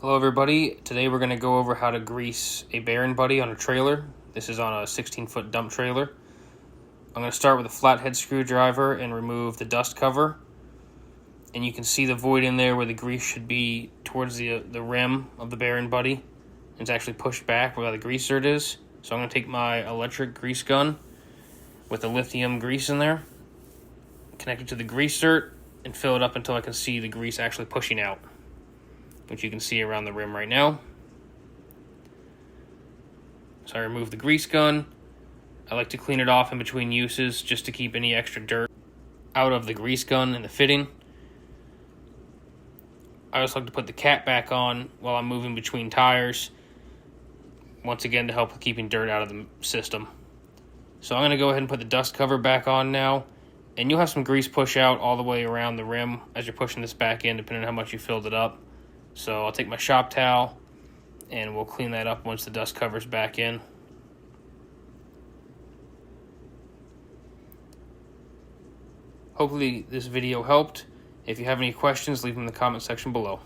Hello everybody, today we're going to go over how to grease a Baron Buddy on a trailer. This is on a 16-foot dump trailer. I'm going to start with a flathead screwdriver and remove the dust cover. And you can see the void in there where the grease should be towards the rim of the Baron Buddy. It's actually pushed back where the grease zert is. So I'm going to take my electric grease gun with the lithium grease in there, connect it to the grease zert, and fill it up until I can see the grease actually pushing out, which you can see around the rim right now. So I remove the grease gun. I like to clean it off in between uses just to keep any extra dirt out of the grease gun and the fitting. I also like to put the cap back on while I'm moving between tires, once again to help with keeping dirt out of the system. So I'm going to go ahead and put the dust cover back on now, and you'll have some grease push out all the way around the rim as you're pushing this back in, depending on how much you filled it up. So I'll take my shop towel and we'll clean that up once the dust cover's back in. Hopefully this video helped. If you have any questions, leave them in the comment section below.